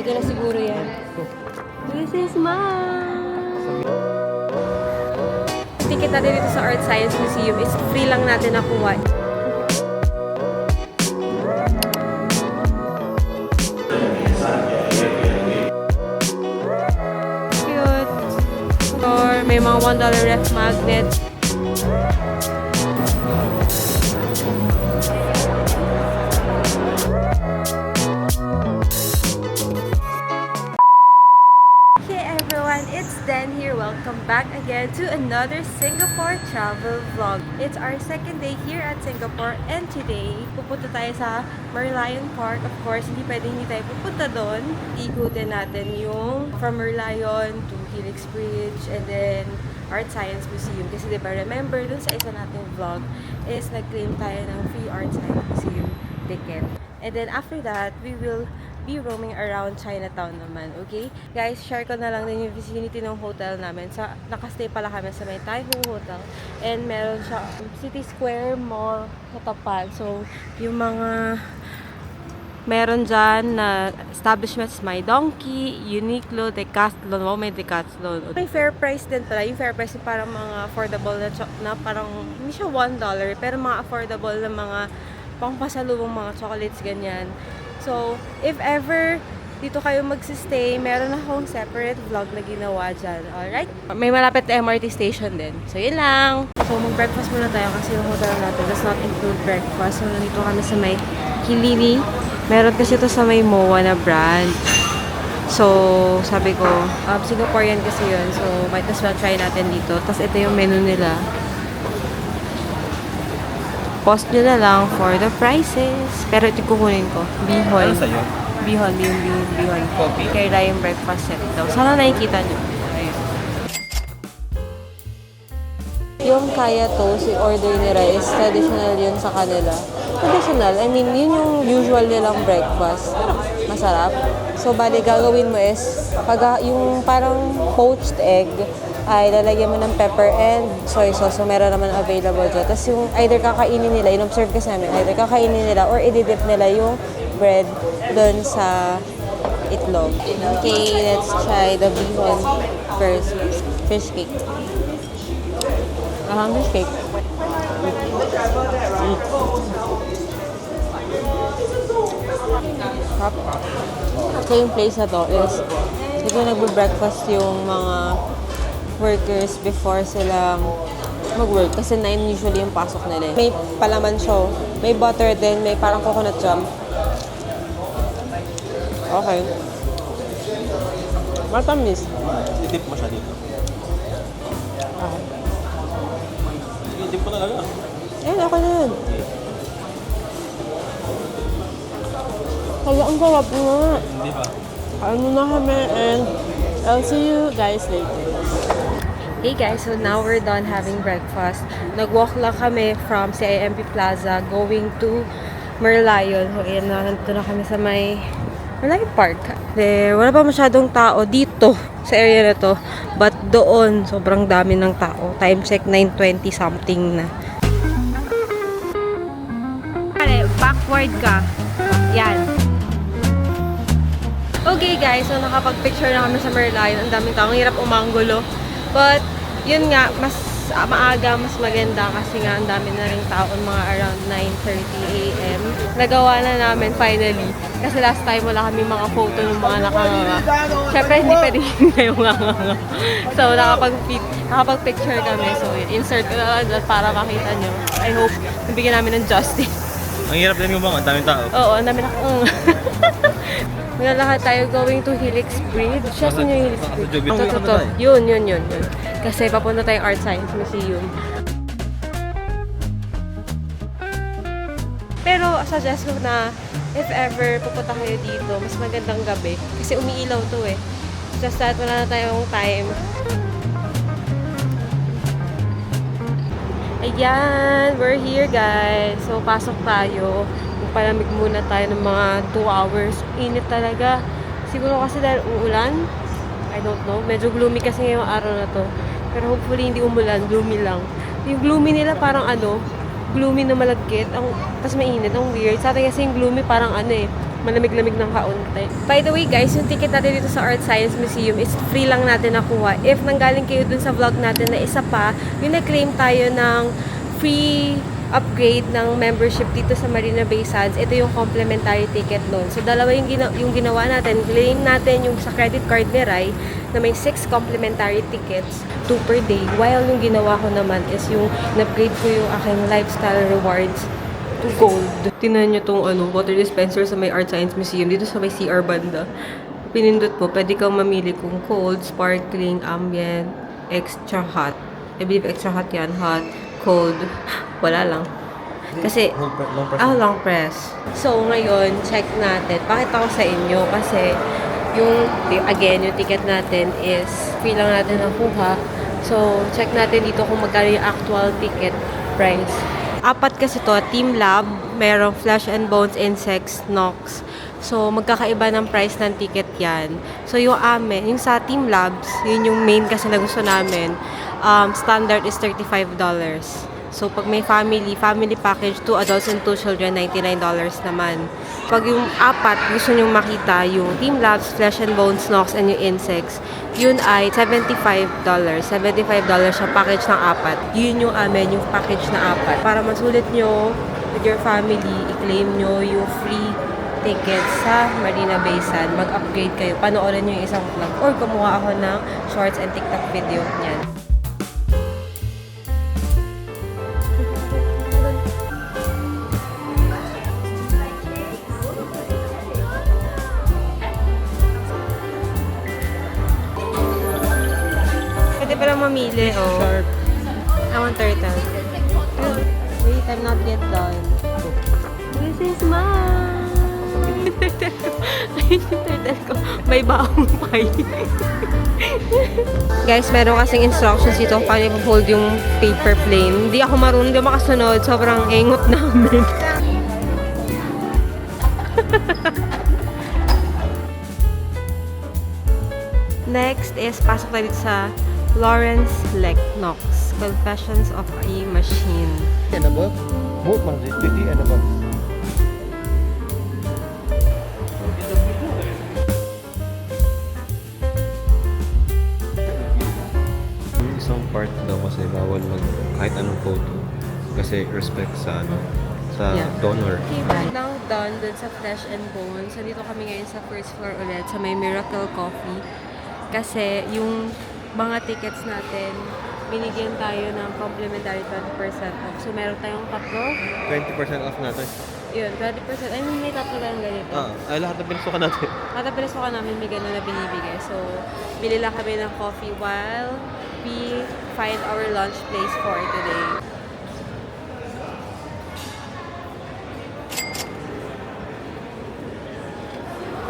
Pwede na siguro yan. This is mine! Ticket natin dito sa Art Science Museum is free lang natin nakuha. Cute! Or may mga $1 ref magnet. It's Dan here. Welcome back again to another Singapore travel vlog. It's our second day here at Singapore and today, pupunta tayo sa Merlion Park. Of course, hindi tayo pupunta doon. Ikutin natin yung from Merlion to Helix Bridge and then Art Science Museum. Kasi diba, remember dun sa isa nating vlog is nag-claim tayo ng free Art Science Museum ticket. And then after that, we will be roaming around Chinatown naman, okay? Guys, share ko na lang din yung vicinity ng hotel namin. Nakastay pala kami sa may Taiho Hotel. And meron siya City Square Mall sa tapat. So, yung mga meron dyan na establishments, My Donkey, Uniqlo, Decathlon. Wow, may Decathlon. May fair price din pala. Yung fair price yung parang mga affordable na parang, hindi siya $1, pero mga affordable na mga pangpasalubong mga chocolates, ganyan. So, if ever dito kayo magsistay, meron akong separate vlog na ginawa dyan. Alright? May malapit na MRT station din. So, yun lang. So, mag-breakfast muna tayo kasi yung hotel natin does not include breakfast. So, nandito kami sa may Kilini. Meron kasi ito sa may MOA na branch. So, sabi ko, Singaporean kasi yun. So, might as well try natin dito. Tapos, ito yung menu nila. Post nyo na lang for the prices. Pero ito kukunin ko. Bihon. Ano sa'yo? Bihon. Coffee. Kaya yung breakfast set daw. Sana nakikita nyo. Ayun. Yung kaya toast, yung order nila is traditional yun sa kanila. Traditional, I mean, yun yung usual nilang breakfast. Masarap. So, bali, gagawin mo is, pag yung parang poached egg, ay lalagyan mo ng pepper and soy sauce. So, meron naman available dyan. Tapos yung either kakainin nila, in-observe kasi namin, either kakainin nila or i-dip nila yung bread doon sa itlog. Okay, let's try the bihon first. Fish cake. Fish cake. So, yung place na to is, siguro nagbe-breakfast yung mga workers before sila mag-work. Kasi 9 usually yung pasok nila. May palaman siya. May butter din. May parang coconut jam. Okay. Matamis. I-dip mo siya dito. Okay. Sige, dip mo talaga. Ayun, ako na yun. Kaya ang sarap nga. Hindi ba? Ano na kami and I'll see you guys later. Hey guys, so now we're done having breakfast. Nag-walk lang kami from CIMB Plaza going to Merlion. So, ayan na, nandito na kami sa may Merlion Park. There, wala pa masyadong tao dito sa area na to. But doon, sobrang dami ng tao. Time check, 9:20 something na. Backward ka. Yan. Okay guys, so nakapag-picture na kami sa Merlion. Ang daming tao. Ang hirap umanggulo. But, yun nga, mas maaga, mas maganda kasi nga ang dami na rin taon, mga around 9:30 AM. Nagawa na namin finally. Kasi last time wala kami mga photo ng mga nakanganga. Siyempre, hindi pwede yung nganga. So, nakapag-picture kami. So, insert ko na lang para makita nyo. I hope nabigyan namin ng justice. Ang hirap din yung mga, ang daming tao. Oo, ang dami na Maglalakad tayo going to Helix Bridge. Siya yung Helix Bridge. Totoo. Yun. Kasi papunta tayong Art Science Museum. Pero suggest ko na if ever pupunta kayo dito, mas magandang gabi. Kasi umiilaw to eh. Just that wala na tayong time. Ayan, we're here guys. So pasok tayo. Palamig muna tayo ng mga 2 hours. Init talaga. Siguro kasi dahil uulan. I don't know. Medyo gloomy kasi ngayong araw na to. Pero hopefully hindi umulan. Gloomy lang. Yung gloomy nila parang gloomy na malagkit. Tapos mainit. Ang weird. Sa atin kasi yung gloomy parang malamig-lamig ng kaunti. By the way guys, yung ticket natin dito sa Art Science Museum is free lang natin nakuha. If nanggaling kayo dun sa vlog natin na isa pa, yung na-claim tayo ng free upgrade ng membership dito sa Marina Bay Sands, ito yung complimentary ticket nun. So, dalawa yung, yung ginawa natin. Claim natin yung sa credit card ni Rai na may 6 complimentary tickets, 2 per day. While yung ginawa ko naman is yung na-upgrade ko yung aking lifestyle rewards to gold. Tingnan nyo tong water dispenser sa may Art Science Museum dito sa may CR banda. Pinindot mo, pwede kang mamili kung cold, sparkling, ambient, extra hot. I believe extra hot yan, hot, cold. Wala lang. Kasi, long press. So, ngayon, check natin. Pakita ko sa inyo kasi yung ticket natin is free lang natin nakuha. So, check natin dito kung magkano yung actual ticket price. 4 kasi to, Team Lab, merong Flesh and Bones, Insects, Nox. So, magkakaiba ng price ng ticket yan. So, yung amin, yung sa Team Labs, yun yung main kasi na gusto namin, standard is $35. So, pag may family package, 2 adults and 2 children, $99 naman. Pag yung 4, gusto nyo makita yung Team Labs, Flesh and Bones, Nox, and yung Insects, yun ay $75. $75 siya, package ng 4. Yun yung amin, yung package na 4. Para masulit nyo with your family, i-claim nyo yung free tickets sa Marina Bay Sands. Mag-upgrade kayo. Panoorin nyo yung isang vlog or kumuha ako ng shorts and TikTok video niyan. Pwede pala mamili, oh. I want turtle. Wait, I'm not yet done. This is mine! Ayun yung turtle ko. May baong pie. Guys, meron kasing instructions dito kung paano i-hold yung paper plane. Hindi ako marunong, hindi ako makasunod. Sobrang engot namin. Next is, pasok tayo dito sa Lawrence Lake Knox, Confessions of a Machine. And above? Both man, 50 and above. Yung isang part daw kasi bawal mag kahit anong photo. Kasi respect sa donor. Okay, we're now done dun sa Flesh and Bones. So, dito kami ngayon sa first floor ulit sa may Miracle Coffee. Kasi yung mga tickets natin, binigyan tayo ng complimentary 20% off. So, meron tayong tatlo. 20% off natin. Yun, 20%. I mean, may tatlo lang ganito. Ay lahat ng pinasukan natin. Kada pinasukan namin, may gano'n na binibigay. So, bili lang kami ng coffee while we find our lunch place for today.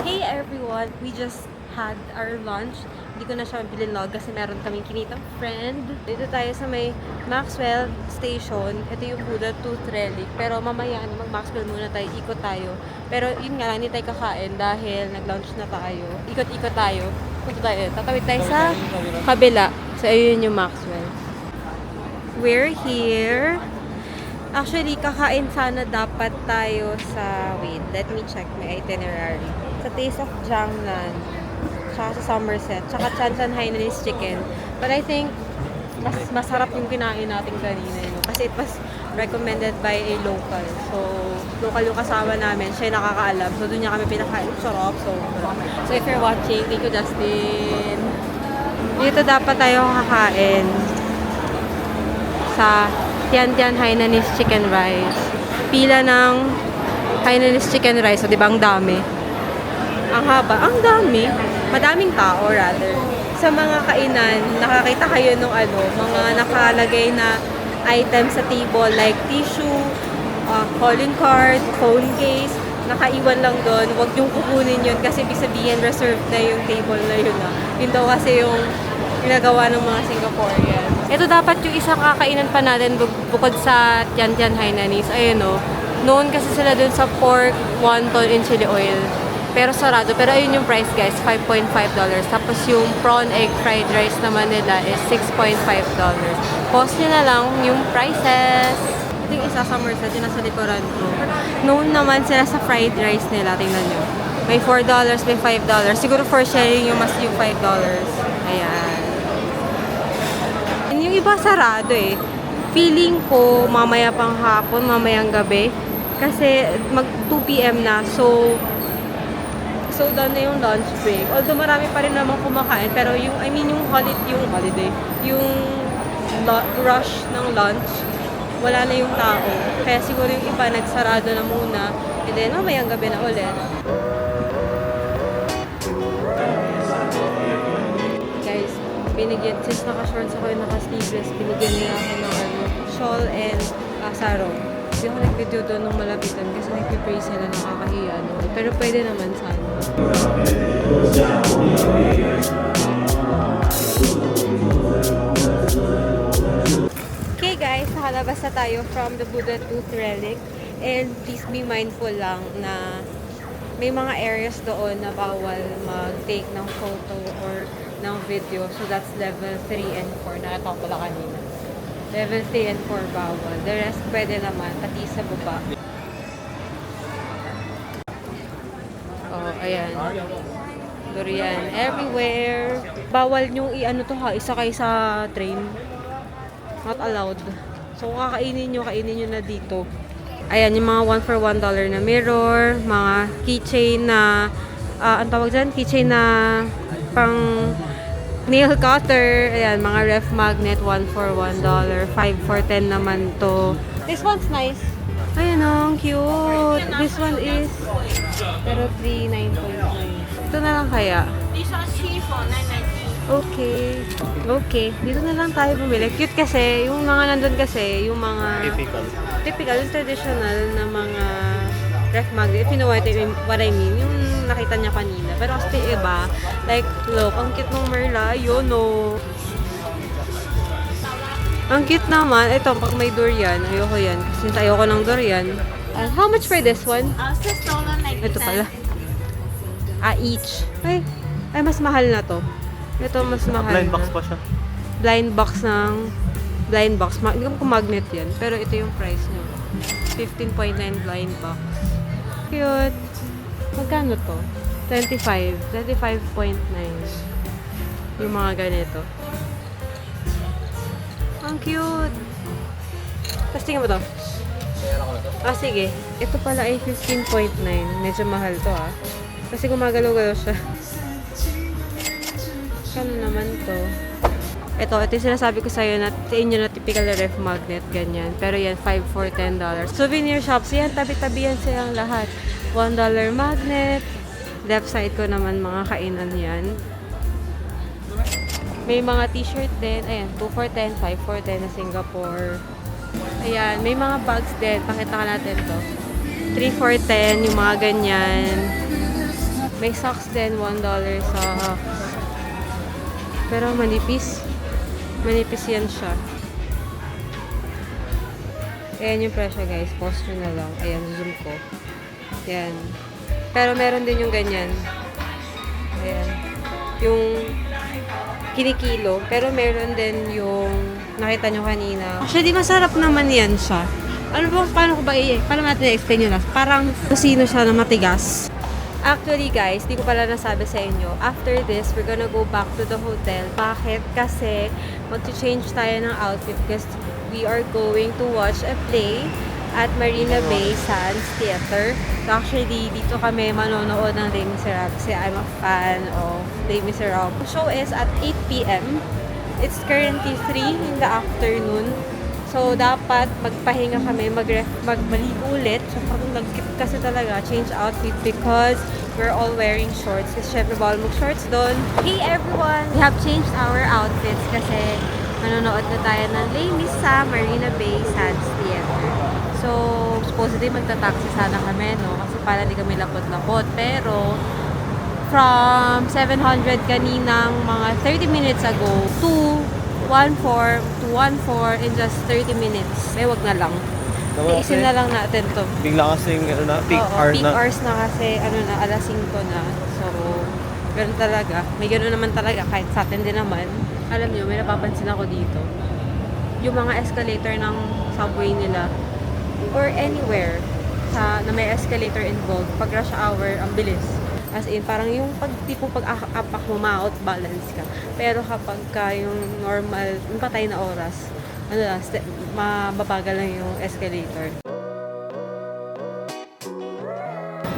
Hey everyone! We just had our lunch. Hindi ko na siya bilinlog kasi meron kaming kinitang friend. Dito tayo sa may Maxwell Station. Ito yung Buddha Tooth Relic. Pero mamaya, mag-Maxwell muna tayo. Ikot tayo. Pero yun nga lang, hindi tayo kakain dahil nag-lunch na tayo. Ikot-ikot tayo. Punta tayo. Tatawid tayo sa kabila. So, ayun yung Maxwell. We're here. Actually, kakain sana dapat tayo sa... Wait, let me check my itinerary. Sa Taste of Jiangnan, tsaka sa Somerset, tsaka Chan Hainanese Chicken. But I think, mas masarap yung kinain natin kanina. Kasi it was recommended by a local. So, local yung kasama namin. Siya yung nakakaalam. So, doon niya kami pinakain. Sarap. So if you're watching, thank you, Justin. Dito dapat tayo kakain sa Tian Hainanese Chicken Rice. Pila ng Hainanese Chicken Rice. So, di ba ang dami? Ang haba. Ang dami. Madaming tao, rather. Sa mga kainan, nakakita kayo nung mga nakalagay na items sa table like tissue, calling card, phone case. Nakaiwan lang doon. Huwag yung kukunin yun kasi ibig sabihin reserved na yung table na yun. Yun daw kasi yung ginagawa ng mga Singaporean. Ito dapat yung isang kakainan pa natin bukod sa Tian Hainanese. Ayun o. Known kasi sila dun sa pork, wonton, and chili oil. Pero sarado. Pero ayun yung price guys, $5.5. Tapos yung prawn egg fried rice naman nila is $6.5. Pause nyo na lang yung prices. Ito yung isa sa Merced, yung nasa likuran ko. Known naman sila sa fried rice nila. Tingnan nyo. May $4, may $5. Siguro for sharing yung mas yung $5. Ayan. And yung iba sarado eh. Feeling ko mamaya pang hapon, mamayang gabi. Kasi mag 2 p.m. na. So done na yung lunch break. Although marami pa rin naman kumakain, pero yung, yung holiday, yung rush ng lunch, wala na yung tao. Kaya siguro yung iba nagsarado na muna, and then mamayang gabi na ulit. Guys, binigyan, since naka-shorts ako yung naka-sleeveless, binigyan nila ako ng shawl and sarong. Hindi ako nag-video doon nung malapitan kasi nag-pray sila, nakakahiya. No? Pero pwede naman sana. Okay guys, nakalabas na tayo from the Buddha Tooth Relic. And please be mindful lang na may mga areas doon na bawal mag-take ng photo or ng video. So that's level 3 and 4. Nakita ko pala kanina. Level 3 and 4 bawal. The rest pwede naman, pati sa baba. Oh, ayan. Durian everywhere. Bawal yung i-ano to ha, isakay sa train. Not allowed. So, kainin nyo na dito. Ayan, yung mga 1 for $1 na mirror, mga keychain na, ang tawag dyan? Keychain na pang nail cutter. Ayan, mga ref magnet, 1 for $1. 5 for 10 naman to. This one's nice. Ayan o, ang cute. This one is, pero 3,9.9. Ito na lang kaya. This one's chiffon, 990. Okay. Okay. Dito na lang tayo bumili. Cute kasi. Yung mga nandun kasi, yung mga typical, yung traditional na mga ref magnet. If you know what I mean. Yung nakita niya kanina. Pero kasi iba, like, look, ang cute ng Merla. Yun, no. Ang cute naman. Ito, pag may durian, ayoko yan. Kasi ayoko ng durian. How much for this one? This $1.90. Ito pala. Each. Ay, mas mahal na to. Ito, mas mahal Blind na. box pa siya. Blind box ng... Blind box. Hindi ko kung magnet yan. Pero ito yung price nyo. 15.9 blind box. Cute. Magkano to? 25. 25.9. Yung mga ganito. Ang cute. Tapos tingnan mo to. Sige. Ito pala ay 15.9. Medyo mahal to Kasi gumagalaw-galaw siya. Kano naman to? Ito yung sinasabi ko sa'yo na sa inyo na typical ref magnet, ganyan. Pero yan, 5 for $10. Souvenir shops, yan, tabi-tabi yan silang lahat. $1 magnet. Left side ko naman mga kainan yan. May mga t-shirt din. Ayan, 2 for 10, 5 for 10 na Singapore. Ayan, may mga bags din. Pakita ka natin to. 3 for 10, yung mga ganyan. May socks din, $1 socks. Pero manipis. Manipis yan siya. Ayan yung presyo guys. Post nyo na lang. Ayan, zoom ko. Ayan. Pero meron din yung ganyan. Ayan. Yung kinikilo. Pero meron din yung nakita nyo kanina. Actually, masarap naman yan siya. Ano ba, paano natin i-explain yun? Parang kusino siya na matigas. Actually guys, di ko pala nasabi sa inyo. After this, we're gonna go back to the hotel. Bakit? Kasi mag-change tayo ng outfit because we are going to watch a play at Marina Bay Sands Theater. So actually, dito kami manonood ng Les Miserables kasi I'm a fan of Les Miserables. The show is at 8 p.m. It's currently 3 in the afternoon. So, dapat magpahinga kami, magbalik ulit. So, pag nag-skip kasi talaga, change outfit because we're all wearing shorts. Kasi syempre, bawal mag-shorts doon. Hey everyone! We have changed our outfits kasi manonood na tayo ng Les Mis sa Marina Bay Sands Theater. So, supposedly magta-taxi sana kami, no? Kasi para di kami lapot-lapot. Pero, from 700 kaninang mga 30 minutes ago to 1.4 in just 30 minutes. Wag na lang. Iisin na lang natin to. Bigla kasing peak hour peak na. hours na kasi alas 5 na. So, ganun talaga. May ganun naman talaga kahit sa atin din naman. Alam nyo, may napapansin ako dito. Yung mga escalator ng subway nila, or anywhere na may escalator involved, pag rush hour, ang bilis. As in, parang yung tipong pag-apak mo, ma-out balance ka. Pero kapag ka yung normal, yung patay na oras, mababagal lang yung escalator.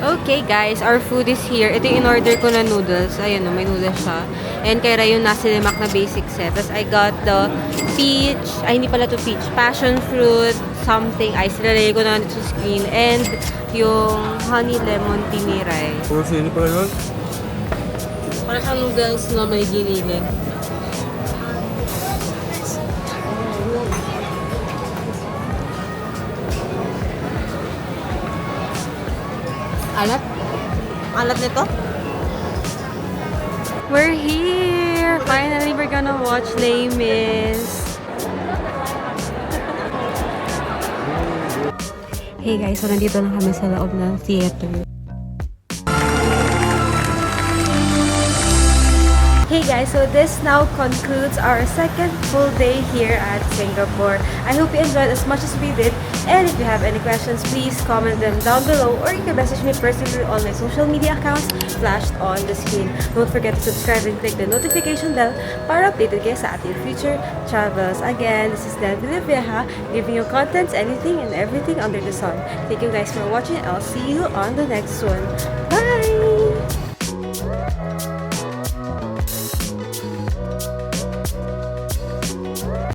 Okay guys, our food is here. Ito yung in-order ko na noodles. Ayun, may noodles siya. And kay Ray yung nasi lemak na basic set. Tapos I got the peach, hindi pala to peach, passion fruit, something ice. Nilalagay ko na dito sa screen. And yung honey lemon tea ni Ray. Puro sino pala yun? Para siyang noodles na may giniling. Alat? Alat nito? We're here! Finally, we're gonna watch Les Mis. Hey guys, so nandito na kami sa loob ng theater. Hey guys, so this now concludes our second full day here at Singapore. I hope you enjoyed as much as we did. And if you have any questions, please comment them down below or you can message me personally on my social media accounts flashed on the screen. Don't forget to subscribe and click the notification bell para updated kayo sa ating future travels. Again, this is Dan Villavieja, giving you contents, anything and everything under the sun. Thank you guys for watching. I'll see you on the next one. Bye!